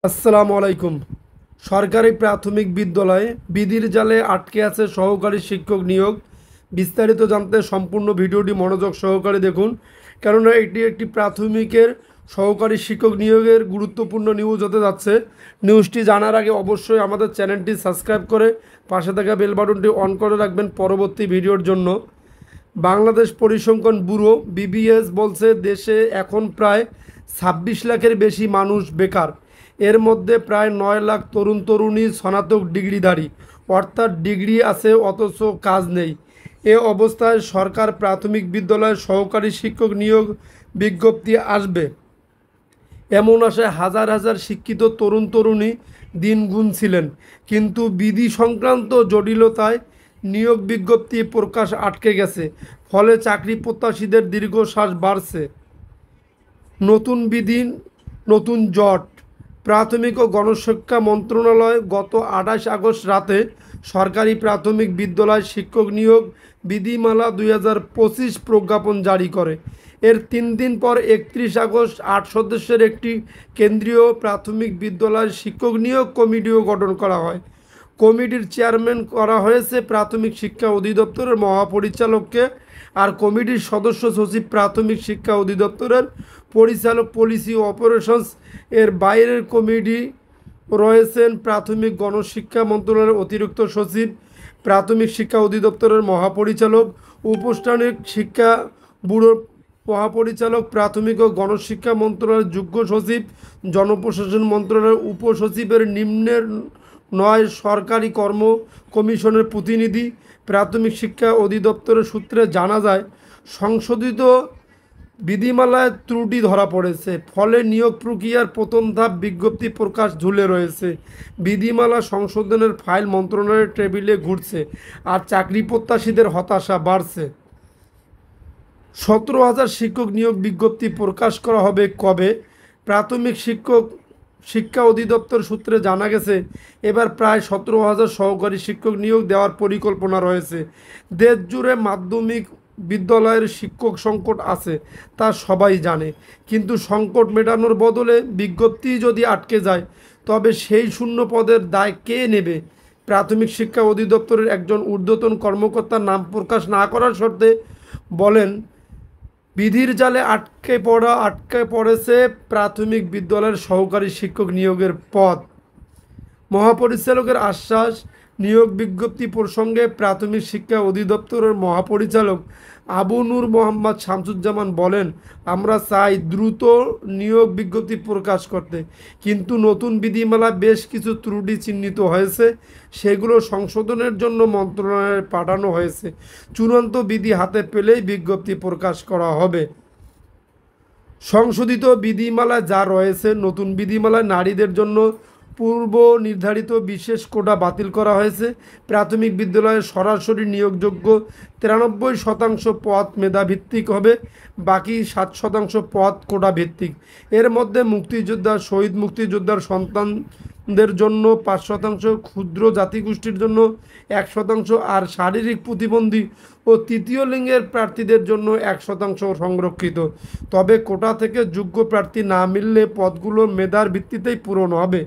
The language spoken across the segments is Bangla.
আসসালামু আলাইকুম। সরকারি প্রাথমিক বিদ্যালয়ে বিধির জালে আটকে আছে সহকারী শিক্ষক নিয়োগ। বিস্তারিত জানতে সম্পূর্ণ ভিডিওটি মনোযোগ সহকারে দেখুন, কেননা এটি একটি প্রাথমিকের সহকারী শিক্ষক নিয়োগের গুরুত্বপূর্ণ নিউজ হতে যাচ্ছে। নিউজটি জানার আগে অবশ্যই আমাদের চ্যানেলটি সাবস্ক্রাইব করে পাশে থাকা বেল বাটনটি অন করে রাখবেন পরবর্তী ভিডিওর জন্য। বাংলাদেশ পরিসংখ্যান ব্যুরো বিবিএস বলছে দেশে এখন প্রায় ২৬ লাখের বেশি মানুষ বেকার। এর মধ্যে প্রায় ৯ লাখ তরুণ তরুণী স্নাতক ডিগ্রিধারী, অর্থাৎ ডিগ্রি আছে অথচ কাজ নেই। এ অবস্থায় সরকার প্রাথমিক বিদ্যালয়ে সহকারী শিক্ষক নিয়োগ বিজ্ঞপ্তি আসবে এমন আশায় হাজার হাজার শিক্ষিত তরুণ তরুণী দিন গুনছিলেন, কিন্তু বিধি সংক্রান্ত জটিলতায় নিয়োগ বিজ্ঞপ্তি প্রকাশ আটকে গেছে। ফলে চাকরি প্রত্যাশীদের দীর্ঘশ্বাস বাড়ছে। নতুন বিধি, নতুন জট। প্রাথমিক ও গণশিক্ষা মন্ত্রণালয় গত ২৮ আগস্ট রাতে সরকারি প্রাথমিক বিদ্যালয় শিক্ষক নিয়োগ বিধিমালা ২০২৫ প্রজ্ঞাপন জারি করে। এর ৩ দিন পর ৩১ আগস্ট ৮ সদস্যের একটি কেন্দ্রীয় প্রাথমিক বিদ্যালয়ের শিক্ষক নিয়োগ কমিটিও গঠন করা হয়। কমিটির চেয়ারম্যান করা হয়েছে প্রাথমিক শিক্ষা অধিদপ্তরের মহাপরিচালককে, আর কমিটির সদস্য সচিব প্রাথমিক শিক্ষা অধিদপ্তরের পরিচালক, পলিসি ও অপারেশনস। এর বাইরের কমিটি রয়েছেন প্রাথমিক গণশিক্ষা মন্ত্রণালয়ের অতিরিক্ত সচিব, প্রাথমিক শিক্ষা অধিদপ্তরের মহাপরিচালক, উপস্থানিক শিক্ষা ব্যুরোর মহাপরিচালক, প্রাথমিক ও গণশিক্ষা মন্ত্রণালয়ের যুগ্ম সচিব, জনপ্রশাসন মন্ত্রণালয়ের উপসচিবের নিম্নের ৯ সরকারি কর্ম কমিশনের প্রতিনিধি। প্রাথমিক শিক্ষা অধিদপ্তরের সূত্রে জানা যায়, সংশোধিত বিধিমালায় ত্রুটি ধরা পড়েছে, ফলে নিয়োগ প্রক্রিয়ার প্রথম ধাপ বিজ্ঞপ্তি প্রকাশ ঝুলে রয়েছে। বিধিমালা সংশোধনের ফাইল মন্ত্রণালয়ের টেবিলে ঘুরছে, আর চাকরি প্রত্যাশীদের হতাশা বাড়ছে। ১৭,০০০ শিক্ষক নিয়োগ বিজ্ঞপ্তি প্রকাশ করা হবে কবে? প্রাথমিক শিক্ষা অধিদপ্তর সূত্রে জানা গেছে, এবার প্রায় ১৭,০০০ সহকারী শিক্ষক নিয়োগ দেওয়ার পরিকল্পনা রয়েছে। দেশ জুড়ে মাধ্যমিক বিদ্যালয়ের শিক্ষক সংকট আছে, তা সবাই জানে, কিন্তু সংকট মেটানোর বদলে বিজ্ঞপ্তি যদি আটকে যায়, তবে সেই শূন্য পদের দায় কে নেবে? প্রাথমিক শিক্ষা অধিদপ্তরের একজন ঊর্ধ্বতন কর্মকর্তার নাম প্রকাশ না করার শর্তে বলেন, বিধির জালে আটকে পড়েছে প্রাথমিক বিদ্যালয়ের সহকারী শিক্ষক নিয়োগের পদ। মহাপরিচালকের আশ্বাস। নিয়োগ বিজ্ঞপ্তি প্রসঙ্গে প্রাথমিক শিক্ষা অধিদপ্তরের মহাপরিচালক আবু নূর মোহাম্মদ শামসুজ্জামান বলেন, আমরা চাই দ্রুত নিয়োগ বিজ্ঞপ্তি প্রকাশ করতে, কিন্তু নতুন বিধিমালা বেশ কিছু ত্রুটি চিহ্নিত হয়েছে, সেগুলো সংশোধনের জন্য মন্ত্রণালয়ে পাঠানো হয়েছে। চূড়ান্ত বিধি হাতে পেলেই বিজ্ঞপ্তি প্রকাশ করা হবে। সংশোধিত বিধিমালায় যা রয়েছে, নতুন বিধিমালায় নারীদের জন্য পূর্ব নির্ধারিত বিশেষ কোটা বাতিল করা হয়েছে। প্রাথমিক বিদ্যালয়ে সরাসরি নিয়োগযোগ্য ৯৩% পদ মেধাভিত্তিক হবে, বাকি ৭% পদ কোটা ভিত্তিক। এর মধ্যে মুক্তিযোদ্ধা, শহীদ মুক্তিযোদ্ধার সন্তানদের জন্য ৫%, ক্ষুদ্র জাতিগোষ্ঠীর জন্য ১%, আর শারীরিক প্রতিবন্ধী ও তৃতীয় লিঙ্গের প্রার্থীদের জন্য ১% সংরক্ষিত। তবে কোটা থেকে যোগ্য প্রার্থী না মিললে পদগুলো মেধার ভিত্তিতেই পূরণ হবে।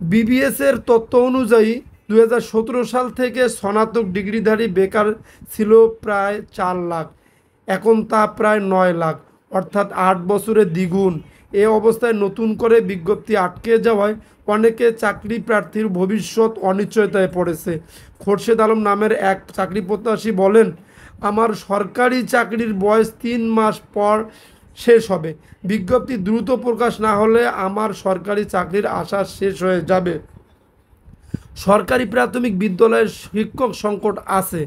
বিবিএসের তথ্য অনুযায়ী ২০১৭ সাল থেকে স্নাতক ডিগ্রিধারী বেকার ছিল প্রায় ৪ লাখ, এখন তা প্রায় ৯ লাখ, অর্থাৎ ৮ বছরে দ্বিগুণ। এ অবস্থায় নতুন করে বিজ্ঞপ্তি আটকে যাওয়ায় অনেকে চাকরি প্রার্থীর ভবিষ্যৎ অনিশ্চয়তায় পড়েছে। খোরশেদ আলম নামের এক চাকরি প্রত্যাশী বলেন, আমার সরকারি চাকরির বয়স ৩ মাস পর শেষ হবে। বিজ্ঞপ্তি দ্রুত প্রকাশ না হলে আমার সরকারি চাকরির আশা শেষ হয়ে যাবে। সরকারি প্রাথমিক বিদ্যালয়ের শিক্ষক সংকট আছে,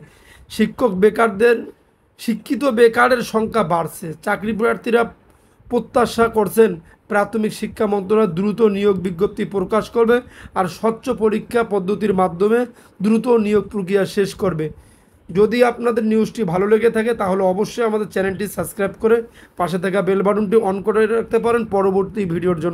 শিক্ষিত বেকারের সংখ্যা বাড়ছে। চাকরি প্রার্থীরা প্রত্যাশা করছেন প্রাথমিক শিক্ষা মন্ত্রণালয় দ্রুত নিয়োগ বিজ্ঞপ্তি প্রকাশ করবে, আর স্বচ্ছ পরীক্ষা পদ্ধতির মাধ্যমে দ্রুত নিয়োগ প্রক্রিয়া শেষ করবে। যদি আপনাদের নিউজটি ভালো লেগে থাকে, তাহলে অবশ্যই আমাদের চ্যানেলটি সাবস্ক্রাইব করে পাশে থাকা বেল বাটনটি অন করে রাখতে পারেন পরবর্তী ভিডিওর জন্য।